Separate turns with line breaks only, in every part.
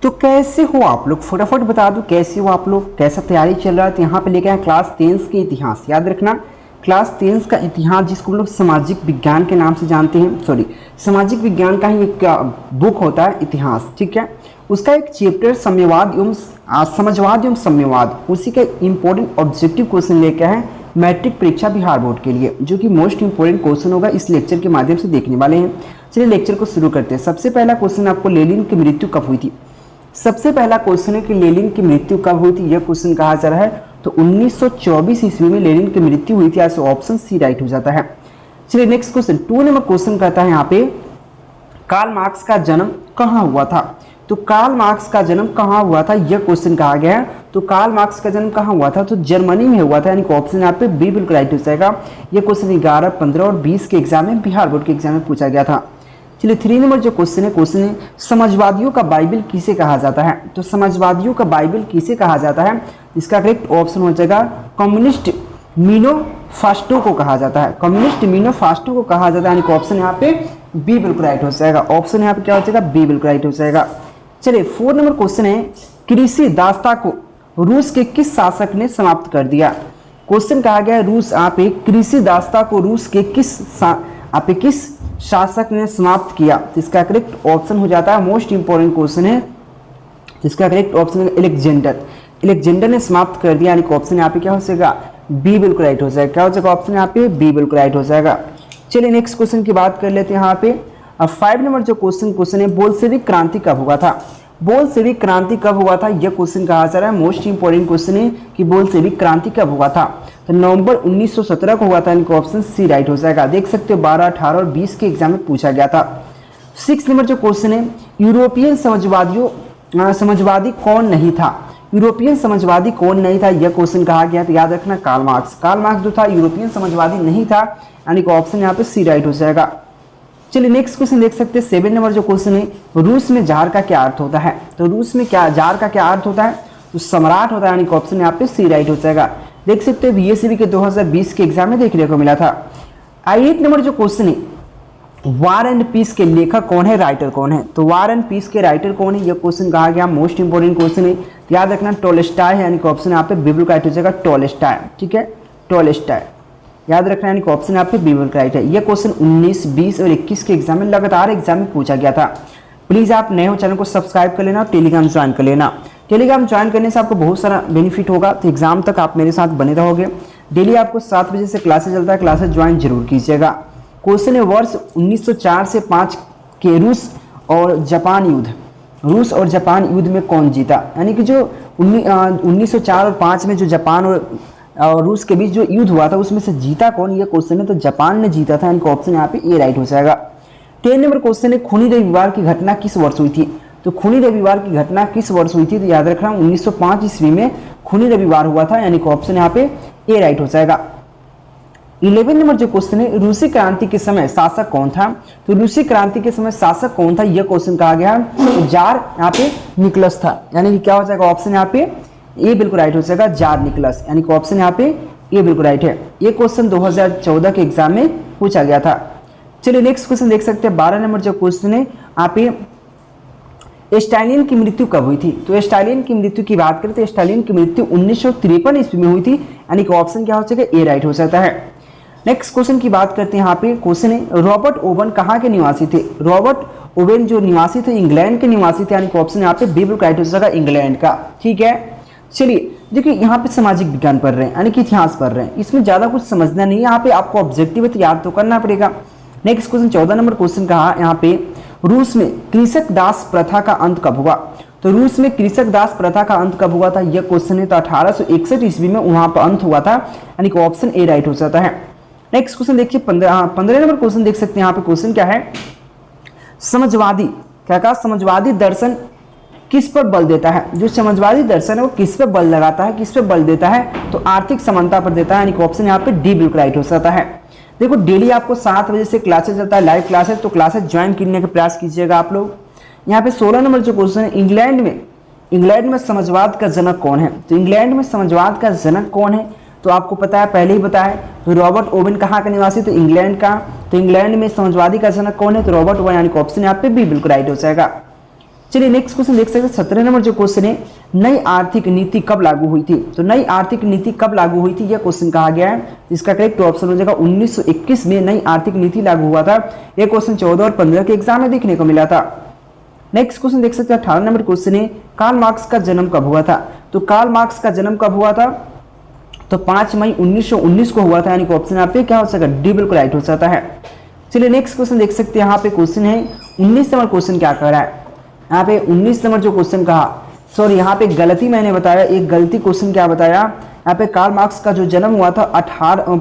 तो कैसे हो आप लोग, फटाफट बता दो कैसे हो आप लोग, कैसा तैयारी चल रहा है। तो यहाँ पे लेके आए क्लास 10 के इतिहास। याद रखना क्लास 10 का इतिहास, जिसको हम लोग सामाजिक विज्ञान के नाम से जानते हैं, सॉरी सामाजिक विज्ञान का ही एक बुक होता है इतिहास, ठीक है। उसका एक चैप्टर साम्यवाद एवं समाजवाद एवं साम्यवाद, उसी का इंपॉर्टेंट ऑब्जेक्टिव क्वेश्चन लेके आए मैट्रिक परीक्षा बिहार बोर्ड के लिए, जो कि मोस्ट इंपोर्टेंट क्वेश्चन होगा, इस लेक्चर के माध्यम से देखने वाले हैं। चलिए लेक्चर को शुरू करते हैं। सबसे पहला क्वेश्चन आपको लेनिन की मृत्यु कब हुई थी। सबसे पहला क्वेश्चन है कि लेनिन की मृत्यु कब हुई थी, यह क्वेश्चन कहा जा रहा है। तो 1924 ईस्वी में लेनिन की मृत्यु हुई थी, ऐसे ऑप्शन सी राइट हो जाता है। चलिए नेक्स्ट क्वेश्चन 2 नंबर क्वेश्चन कहता है यहाँ पे कार्ल मार्क्स का जन्म कहाँ हुआ था। तो कार्ल मार्क्स का जन्म कहाँ हुआ था, यह क्वेश्चन कहा गया है। तो कार्ल मार्क्स का जन्म कहाँ हुआ था, तो जर्मनी में हुआ था, यानी कि ऑप्शन यहाँ पे बी बिल्कुल राइट हो जाएगा। यह क्वेश्चन 11, 15 और 20 के एग्जाम में, बिहार बोर्ड के एग्जाम में पूछा गया था। चलिए 3 नंबर जो क्वेश्चन है समाजवादियों का बाइबल किसे कहा जाता है। तो समाजवादियों का बाइबल किसे कहा जाता है, इसका करेक्ट ऑप्शन हो जाएगा कम्युनिस्ट मैनिफेस्टो को कहा जाता है। कम्युनिस्ट मैनिफेस्टो को कहा जाता है, यानी कि ऑप्शन यहाँ पे बी बिल्कुल राइट हो जाएगा। ऑप्शन यहाँ पे क्या हो जाएगा, बी बिल्कुल राइट हो जाएगा। चलिए 4 नंबर क्वेश्चन है कृषि दास्ता को रूस के किस शासक ने समाप्त कर दिया। क्वेश्चन कहा गया रूस आप कृषि दास्ता को रूस के किस शासक ने समाप्त किया। तो इसका करेक्ट ऑप्शन हो जाता है, मोस्ट इंपोर्टेंट क्वेश्चन है, इसका करेक्ट ऑप्शन है एलेक्जेंडर ने समाप्त कर दिया, यानी कि ऑप्शन यहाँ पे क्या हो जाएगा, बी बिल्कुल राइट हो जाएगा। क्या हो जाएगा ऑप्शन यहाँ पे बी बिल्कुल राइट हो जाएगा। चलिए नेक्स्ट क्वेश्चन की बात कर लेते हैं यहाँ पे। अब 5 नंबर जो क्वेश्चन है बोल्शेविक क्रांति कब हुआ था। बोल्शेविक क्रांति कब हुआ था, यह क्वेश्चन कहा जा रहा है, मोस्ट इंपोर्टेंट क्वेश्चन है कि बोल्शेविक क्रांति कब हुआ था। तो नवंबर 1917 को हुआ था, इनको ऑप्शन सी राइट हो जाएगा। देख सकते हो 12, 18 और 20 के एग्जाम में पूछा गया था। 6 नंबर जो क्वेश्चन है यूरोपियन समाजवादी कौन नहीं था। यूरोपियन समाजवादी कौन नहीं था, यह क्वेश्चन कहा गया। तो याद रखना कार्ल मार्क्स जो था यूरोपियन समाजवादी नहीं था, यानी कि ऑप्शन यहाँ पे सी राइट हो जाएगा। चलिए नेक्स्ट क्वेश्चन देख सकते हैं 7 नंबर जो क्वेश्चन है रूस में जार का क्या अर्थ होता है। तो रूस में जार का क्या अर्थ होता है, तो सम्राट होता है, यानी कि ऑप्शन यहाँ पे सी राइट हो जाएगा। देख सकते हैं बीएससीबी के 2020 के एग्जाम में देखने को मिला था। 8 नंबर जो क्वेश्चन है वार एंड पीस के लेखक कौन है, राइटर कौन है। तो वार एंड पीस के राइटर कौन है, यह क्वेश्चन कहा गया, मोस्ट इंपोर्टेंट क्वेश्चन है। याद रखना टॉलस्टॉय है, यानी कि ऑप्शन यहाँ पे बी बिल्कुल राइट हो जाएगा, टॉलस्टॉय, ठीक है, टॉलस्टॉय याद रखना, यानी कि ऑप्शन यहाँ पे बी बिल्कुल राइट है। यह क्वेश्चन 19, 20 और 21 के एग्जाम में लगातार एग्जाम में पूछा गया था। प्लीज आप नए हो चैनल को सब्सक्राइब कर लेना और टेलीग्राम ज्वाइन कर लेना। टेलीग्राम ज्वाइन करने से आपको बहुत सारा बेनिफिट होगा, तो एग्जाम तक आप मेरे साथ बने रहोगे। डेली आपको 7 बजे से क्लासेस चलता है, क्लासेस ज्वाइन जरूर कीजिएगा। क्वेश्चन है वर्ष 1904 से 5 के रूस और जापान युद्ध में कौन जीता। यानी कि जो 1904 और 5 में जो जापान और रूस के बीच जो युद्ध हुआ था उसमें से जीता कौन, यह क्वेश्चन है। तो जापान ने जीता था, यानी कि ऑप्शन यहाँ पे ए राइट हो जाएगा। 10 नंबर क्वेश्चन है खूनी रविवार की घटना किस वर्ष हुई थी। तो खूनी रविवार की घटना किस वर्ष हुई थी, तो याद रखना 1905 ईस्वी में खूनी रविवार हुआ था, यानी कि ऑप्शन यहाँ पे ए राइट हो जाएगा। 11 नंबर जो क्वेश्चन है रूसी क्रांति के समय शासक कौन था। तो रूसी क्रांति के समय शासक कौन था, यह क्वेश्चन कहा गया, तो जार यहाँ पे निकलस था, यानी कि क्या हो जाएगा ऑप्शन यहाँ पे ए बिल्कुल राइट हो जाएगा, जार निकलस, यानी कि ऑप्शन यहाँ पे ए बिल्कुल राइट है। ये क्वेश्चन 2014 के एग्जाम में पूछा गया था। चलिए नेक्स्ट क्वेश्चन देख सकते हैं 12 नंबर जो क्वेश्चन है आप स्टालिन की मृत्यु कब हुई थी। तो स्टालिन की मृत्यु की बात करें तो स्टालिन की मृत्यु 1953 ईस्वी में हुई थी, यानी कि ऑप्शन क्या हो जाएगा, ए राइट हो जाता है। नेक्स्ट क्वेश्चन की बात करते हैं, यहाँ पे क्वेश्चन है रॉबर्ट ओवन कहाँ के निवासी थे। रॉबर्ट ओवन जो निवासी थे इंग्लैंड के निवासी थे, यानी कि ऑप्शन यहाँ पे बी बिल्कुल राइट हो जाएगा, इंग्लैंड का, ठीक है। चलिए देखिए यहाँ पे सामाजिक विज्ञान पढ़ रहे हैं, यानी कि इतिहास पढ़ रहे हैं, इसमें ज्यादा कुछ समझना नहीं है, यहाँ पे आपको ऑब्जेक्टिव है तो याद तो करना पड़ेगा। नेक्स्ट क्वेश्चन 14 नंबर क्वेश्चन कहा यहाँ पे रूस में कृषक दास प्रथा का अंत कब हुआ। तो रूस में कृषक दास प्रथा का अंत कब हुआ था, यह क्वेश्चन है। तो 1861 ईस्वी में वहां पर अंत हुआ था, यानी कि ऑप्शन ए राइट हो जाता है। नेक्स्ट क्वेश्चन देखिए 15 नंबर क्वेश्चन देख सकते हैं, यहाँ पे क्वेश्चन क्या है, समाजवादी क्या कहा, समाजवादी दर्शन किस पर बल देता है। जो समाजवादी दर्शन है वो किस पर बल लगाता है, किस पर बल देता है, तो आर्थिक समानता पर देता है, यानी कि ऑप्शन यहाँ पे डी बिल्कुल राइट हो जाता है। देखो डेली आपको 7 बजे से क्लासेस चलता है, लाइव क्लासेस, तो क्लासेस ज्वाइन करने का प्रयास कीजिएगा आप लोग। यहाँ पे 16 नंबर जो क्वेश्चन है इंग्लैंड में समाजवाद का जनक कौन है। तो इंग्लैंड में समाजवाद का जनक कौन है, तो आपको पता है, पहले ही बताया। तो रॉबर्ट ओवन कहाँ का निवासी, तो इंग्लैंड का। तो इंग्लैंड में समाजवादी का जनक कौन है, तो रॉबर्ट ओवन, यानी कि ऑप्शन यहाँ पे बी बिल्कुल राइट हो जाएगा। चलिए नेक्स्ट क्वेश्चन देख सकते हैं 17 नंबर जो क्वेश्चन है, नई आर्थिक नीति कब लागू हुई थी। तो नई आर्थिक नीति कब लागू हुई थी यह क्वेश्चन कहा गया है। इसका करेक्ट ऑप्शन हो जाएगा 1921 में नई आर्थिक नीति लागू हुआ था। यह क्वेश्चन 14 और 15 के एग्जाम में देखने को मिला था। नेक्स्ट क्वेश्चन देख सकते हैं 18 नंबर क्वेश्चन है, कार्ल मार्क्स का जन्म कब हुआ था। तो कार्ल मार्क्स का जन्म कब हुआ था, तो 5 मई 1919 को हुआ था, यानी कि ऑप्शन यहाँ पे क्या हो सकता है, डी बिल्कुल राइट हो जाता है। चलिए नेक्स्ट क्वेश्चन देख सकते हैं, यहाँ पे क्वेश्चन है 19 नंबर क्वेश्चन क्या कह रहा है, यहाँ पे 19 नंबर जो क्वेश्चन कहा, सॉरी यहाँ पे गलती मैंने बताया, एक गलती क्वेश्चन क्या बताया, यहाँ पे कार्ल मार्क्स का जो जन्म हुआ था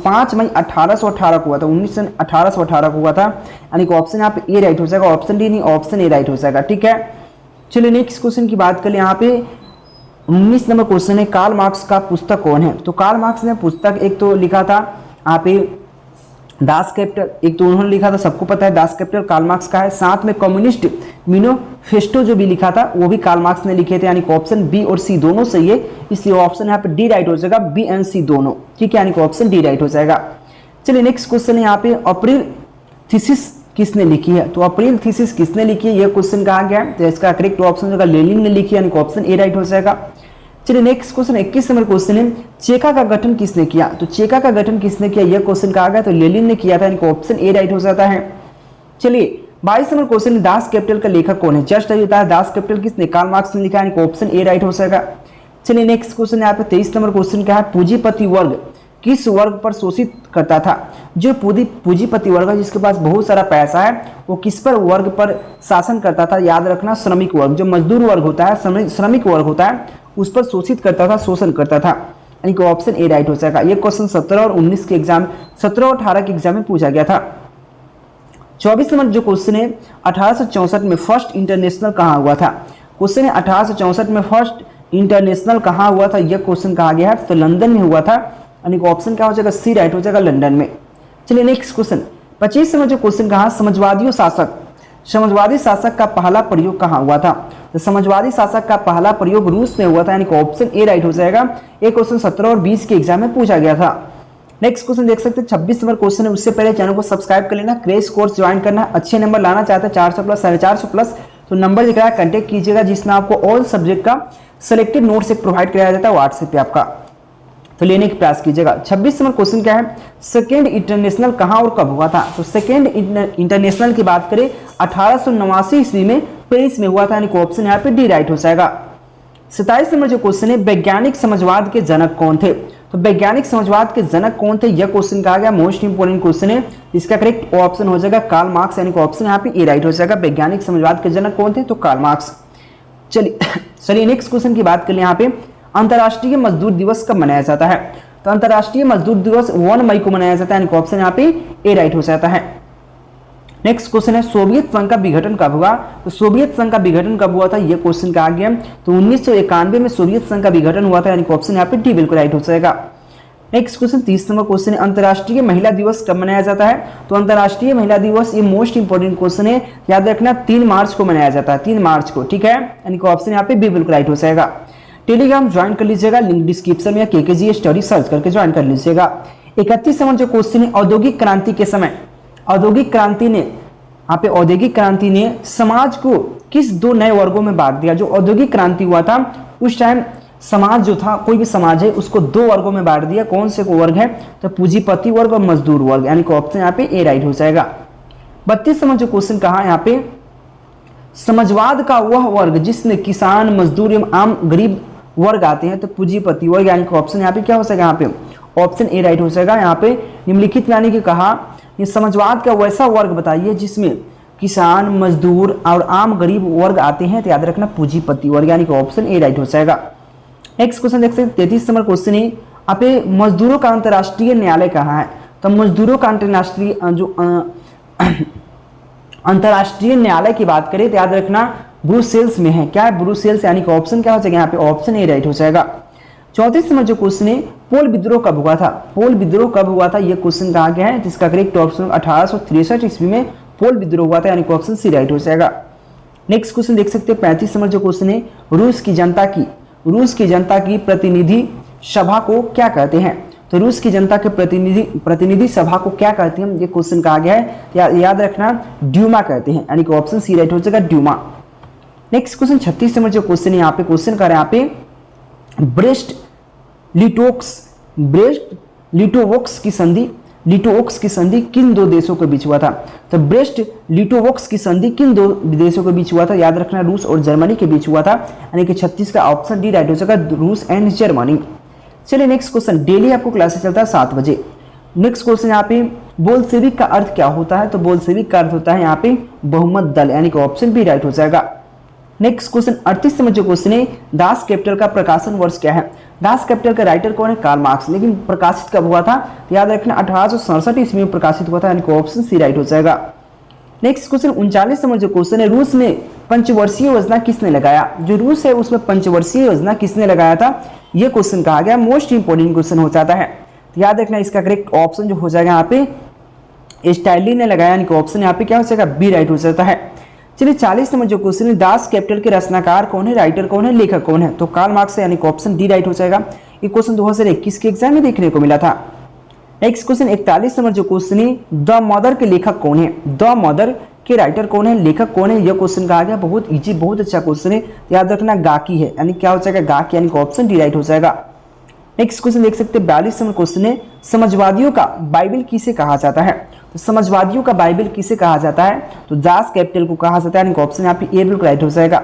5 मई 1818 को हुआ था, 1818 को हुआ था, यानी कि ऑप्शन यहाँ पे ए राइट हो जाएगा, ऑप्शन डी नहीं, ऑप्शन ए राइट हो जाएगा। ठीक है, चलिए नेक्स्ट क्वेश्चन की बात करें। यहाँ पे 19 नंबर क्वेश्चन है, कार्ल मार्क्स का पुस्तक कौन है। तो कार्ल मार्क्स ने पुस्तक एक तो लिखा था यहाँ पे दास कैपिटल, एक तो उन्होंने लिखा था, सबको पता है दास कैपिटल कार्ल मार्क्स का है, साथ में कम्युनिस्ट मैनिफेस्टो जो भी लिखा था वो भी कार्ल मार्क्स ने लिखे थे, यानी कि ऑप्शन बी और सी दोनों सही है, इसलिए ऑप्शन यहाँ पे डी राइट हो जाएगा, बी एंड सी दोनों। ठीक है, यानी कि ऑप्शन डी राइट हो जाएगा। चलिए नेक्स्ट क्वेश्चन है, यहाँ पे अप्रैल थीसिस किसने लिखी है। तो अप्रैल थीसिस किसने लिखी है यह क्वेश्चन कहा गया है, तो इसका करेक्ट ऑप्शन होगा लेनिन ने लिखी है, यानी कि ऑप्शन ए राइट हो जाएगा। चलिए नेक्स्ट क्वेश्चन 21 नंबर क्वेश्चन है, चेका का गठन किसने किया। तो चेका का गठन किसने किया यह क्वेश्चन कहा गया, तो लेनिन ने किया था, यानी कि ऑप्शन ए राइट हो जाता है। चलिए 22 नंबर क्वेश्चन है, दास कैपिटल का लेखक कौन है। जस्ट अभी बताया दास कैपिटल किसने, कार्ल मार्क्स ने लिखा है, यानी कि ऑप्शन ए राइट हो जाएगा। चलिए नेक्स्ट क्वेश्चन यहाँ पे 23 नंबर क्वेश्चन क्या है, पूंजीपति वर्ग किस वर्ग पर शोषित करता था। जो पूंजीपति वर्ग है जिसके पास बहुत सारा पैसा है वो किस पर वर्ग पर शासन करता था, याद रखना श्रमिक वर्ग, जो मजदूर वर्ग होता है, श्रमिक वर्ग होता है, उस पर शोषित करता था, शोषण करता था, यानी कि ऑप्शन ए राइट हो जाएगा। ये क्वेश्चन 17 और 19 के एग्जाम, 17 और 18 के एग्जाम में पूछा गया था। 24 नंबर जो क्वेश्चन है, 1864 में फर्स्ट इंटरनेशनल कहाँ हुआ था। क्वेश्चन है 1864 में फर्स्ट इंटरनेशनल कहाँ हुआ था, यह क्वेश्चन कहा गया है, तो लंदन में हुआ था, यानी कि ऑप्शन क्या हो जाएगा, सी राइट हो जाएगा, लंदन में। चलिए नेक्स्ट क्वेश्चन 25 नंबर जो क्वेश्चन कहा, समाजवादी शासक का पहला प्रयोग कहाँ हुआ था। तो समाजवादी शासक का पहला प्रयोग रूस में हुआ था, यानी कि ऑप्शन ए राइट हो जाएगा। ये क्वेश्चन 17 और 20 के एग्जाम में पूछा गया था। नेक्स्ट क्वेश्चन देख सकते हैं 26 नंबर क्वेश्चन है, उससे पहले चैनल को सब्सक्राइब कर लेना, क्रैश कोर्स ज्वाइन करना, अच्छे नंबर लाना चाहते हैं 400 प्लस 450 प्लस, तो नंबर दिख रहा है, कंटेक्ट कीजिएगा, जिसमें आपको ऑल सब्जेक्ट का सिलेक्टेड नोट्स एक प्रोवाइड कराया जाता है व्हाट्सएप पे आपका, तो लेने की प्रयास कीजिएगा। 26 नंबर क्वेश्चन क्या है, सेकेंड इंटरनेशनल कहाँ और कब हुआ था। तो सेकेंड इंटरनेशनल की बात करें 1889 ईस्वी में पेरिस में हुआ था, यानी कि ऑप्शन यहाँ पे डी राइट हो जाएगा। 27 नंबर जो क्वेश्चन है, वैज्ञानिक समाजवाद के जनक कौन थे। तो वैज्ञानिक समाजवाद के जनक कौन थे यह क्वेश्चन कहा गया, मोस्ट इंपोर्टेंट क्वेश्चन है, इसका करेक्ट ऑप्शन हो जाएगा कार्ल मार्क्स, यानी कि ऑप्शन यहाँ पे ए राइट हो जाएगा। वैज्ञानिक समाजवाद के जनक कौन थे, तो कार्ल मार्क्स। चलिए नेक्स्ट क्वेश्चन की बात कर ले, यहाँ पे अंतर्राष्ट्रीय मजदूर दिवस कब मनाया जाता है। तो अंतर्राष्ट्रीय मजदूर दिवस 1 मई को मनाया जाता है, यानी कि ऑप्शन यहाँ पे ए राइट हो जाता है। नेक्स्ट क्वेश्चन है, सोवियत संघ का विघटन कब हुआ। तो सोवियत संघ का विघटन कब हुआ था यह क्वेश्चन कहा गया, तो 1991 में सोवियत संघ का विघटन हुआ था, यानी कि ऑप्शन यहाँ पे डी बिल्कुल राइट हो जाएगा। नेक्स्ट क्वेश्चन 30 नंबर क्वेश्चन है, अंतर्राष्ट्रीय महिला दिवस कब मनाया जाता है। तो अंतर्राष्ट्रीय महिला दिवस ये मोस्ट इंपोर्टेंट क्वेश्चन है, याद रखना 3 मार्च को मनाया जाता है, 3 मार्च को। ठीक है, यानी कि ऑप्शन यहाँ पे बी बिल्कुल राइट हो जाएगा। टेलीग्राम ज्वाइन कर लीजिएगा, लिंक डिस्क्रिप्शन में, केकेजी स्टडी सर्च करके ज्वाइन कर लीजिएगा। 31 नंबर जो क्वेश्चन है, औद्योगिक क्रांति के समय औद्योगिक क्रांति ने यहाँ पे औद्योगिक क्रांति ने समाज को किस 2 नए वर्गों में बांट दिया। जो औद्योगिक क्रांति हुआ था उस टाइम समाज जो था, कोई भी समाज है उसको 2 वर्गों में बांट दिया। कौन से वर्ग है, तो पूंजीपति वर्ग और मजदूर वर्ग, यानी कि ऑप्शन यहाँ पे ए राइट हो जाएगा। 32 नंबर जो क्वेश्चन कहा, यहाँ पे समाजवाद का वह वर्ग जिसमें किसान, मजदूर एवं आम गरीब वर्ग आते हैं, तो पूंजीपति वर्ग, यानी कि ऑप्शन यहाँ पे क्या हो जाएगा, यहाँ पे ऑप्शन ए राइट हो जाएगा। यहाँ पे निम्नलिखित में यानी कि कहा, ये समाजवाद का वैसा वर्ग बताइए जिसमें किसान, मजदूर और आम गरीब वर्ग आते हैं, तो याद रखना पूंजीपति वर्ग, यानी कि ऑप्शन ए राइट हो जाएगा। नेक्स्ट क्वेश्चन देख सकते हैं 33 नंबर क्वेश्चन है, आप मजदूरों का अंतर्राष्ट्रीय न्यायालय कहाँ है। तो मजदूरों का अंतर्राष्ट्रीय अंतर्राष्ट्रीय न्यायालय की बात करें तो याद रखना ब्रुसेल्स में है। क्या है, ब्रुसेल्स, यानी कि ऑप्शन क्या हो जाएगा, यहाँ पे ऑप्शन ए राइट हो जाएगा। 34 नंबर जो क्वेश्चन है, पोल विद्रोह कब हुआ था। पोल विद्रोह कब हुआ था यह क्वेश्चन कहा गया है, जिसका करेक्ट ऑप्शन 1863 ईस्वी में पोल विद्रोह हुआ था, यानी कि ऑप्शन सी राइट हो जाएगा। नेक्स्ट क्वेश्चन देख सकते हैं 35 नंबर जो क्वेश्चन है, रूस की जनता की प्रतिनिधि सभा को क्या कहते हैं। तो रूस की जनता के प्रतिनिधि सभा को क्या कहते हैं, ये क्वेश्चन कहा गया है, याद रखना ड्यूमा कहते हैं, यानी कि ऑप्शन सी राइट हो जाएगा, ड्यूमा। नेक्स्ट क्वेश्चन 36 नंबर जो क्वेश्चन है यहाँ पे क्वेश्चन कर रहे हैं यहाँ पे ब्रेस्ट लिटोवोक्स की संधि किन दो देशों के बीच हुआ था। तो ब्रेस्ट लिटोवोक्स की संधि किन दो देशों के बीच हुआ था, याद रखना रूस और जर्मनी के बीच हुआ था, यानी कि 36 का ऑप्शन डी राइट हो जाएगा, रूस एंड जर्मनी। चलिए नेक्स्ट क्वेश्चन, डेली आपको क्लासेस चलता है 7 बजे। नेक्स्ट क्वेश्चन यहाँ पे बोल्शेविक का अर्थ क्या होता है, तो बोल्शेविक का अर्थ होता है यहाँ पे बहुमत दल, यानी कि ऑप्शन बी राइट हो जाएगा। नेक्स्ट क्वेश्चन 38 में जो क्वेश्चन है, दास कैपिटल का प्रकाशन वर्ष क्या है। दास कैपिटल का राइटर कौन है, कार्ल मार्क्स, लेकिन प्रकाशित कब हुआ था, तो याद रखना 1867 ईस्वी में प्रकाशित हुआ था, यानी कि ऑप्शन सी राइट हो जाएगा। नेक्स्ट क्वेश्चन 39 में जो क्वेश्चन है, रूस में पंचवर्षीय योजना किसने लगाया। जो रूस है उसमें पंचवर्षीय योजना किसने लगाया था, यह क्वेश्चन कहा गया, मोस्ट इंपोर्टेंट क्वेश्चन हो जाता है। तो याद रखना इसका करेक्ट ऑप्शन जो हो जाएगा यहाँ पे स्टाइली ने लगाया, यानी कि ऑप्शन यहाँ पे क्या हो जाएगा, बी राइट हो जाता है। चलिए 40 नंबर जो क्वेश्चन है, दास कैपिटल के रचनाकार कौन है, राइटर कौन है, लेखक कौन है, तो कार्ल मार्क्स है, यानी कि ऑप्शन डी राइट हो जाएगा। ये क्वेश्चन 2021 के एग्जाम में देखने को मिला था। नेक्स्ट क्वेश्चन 41 नंबर जो क्वेश्चन है, द मदर के लेखक कौन है, द मदर के राइटर कौन है, लेखक कौन है, यह क्वेश्चन कहा गया, बहुत इजी बहुत अच्छा क्वेश्चन है, याद रखना गाकी है, यानी क्या हो जाएगा, गाकी, यानी कि ऑप्शन डी राइट हो जाएगा। नेक्स्ट क्वेश्चन देख सकते हैं 42 नंबर क्वेश्चन है, समाजवादियों का बाइबल किसे कहा जाता है। तो समाजवादियों का बाइबल किसे कहा जाता है, तो दास कैपिटल को कहा जाता है, यानी कि ऑप्शन यहाँ पे ए बिल्कुल राइट हो जाएगा।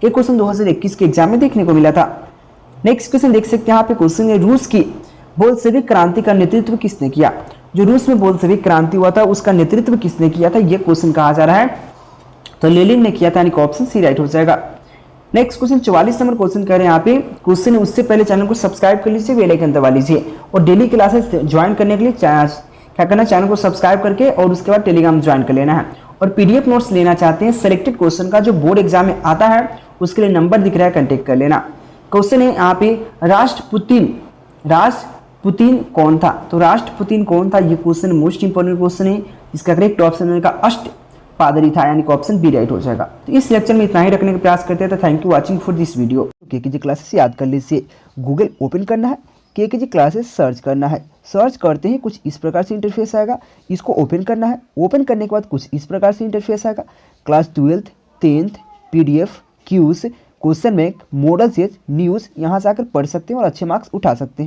ये क्वेश्चन 2021 के एग्जाम में देखने को मिला था। नेक्स्ट क्वेश्चन देख सकते हैं यहाँ पे क्वेश्चन है, रूस की बोल्शेविक क्रांति का नेतृत्व किसने किया। जो रूस में बोल्शेविक क्रांति हुआ था उसका नेतृत्व किसने किया था, यह क्वेश्चन कहा जा रहा है, तो लेनिन ने किया था, यानी कि ऑप्शन सी राइट हो जाएगा। नेक्स्ट क्वेश्चन 44 नंबर क्वेश्चन कर रहे हैं यहाँ पे क्वेश्चन है, उससे पहले चैनल को सब्सक्राइब कर लीजिए, बेल आइकन दबा लीजिए, और डेली क्लासेस ज्वाइन करने के लिए क्या करना, चैनल को सब्सक्राइब करके और उसके बाद टेलीग्राम ज्वाइन कर लेना है। और पीडीएफ नोट्स लेना चाहते हैं सिलेक्टेड क्वेश्चन का जो बोर्ड एग्जाम में आता है, उसके लिए नंबर दिख रहा है, कंटेक्ट कर लेना। क्वेश्चन है यहाँ पे, राष्ट्रपुतिन कौन था, तो राष्ट्रपुतिन कौन था, ये क्वेश्चन मोस्ट इंपोर्टेंट क्वेश्चन है, इसका करेक्ट ऑप्शन का अष्टपादरी था, यानी कि ऑप्शन बी राइट हो जाएगा। तो इस लेक्चर में इतना ही रखने का प्रयास करते हैं, तो thank you watching for this video. KKG classes याद कर लीजिए, गूगल ओपन करना है, केकेजी क्लासेस सर्च करना है, सर्च करते हैं कुछ इस प्रकार से इंटरफेस आएगा, इसको ओपन करना है, ओपन करने के बाद कुछ इस प्रकार से इंटरफेस आएगा, class 12th 10th PDF Qs question bank model series news, यहाँ से आकर पढ़ सकते हैं और अच्छे मार्क्स उठा सकते हैं।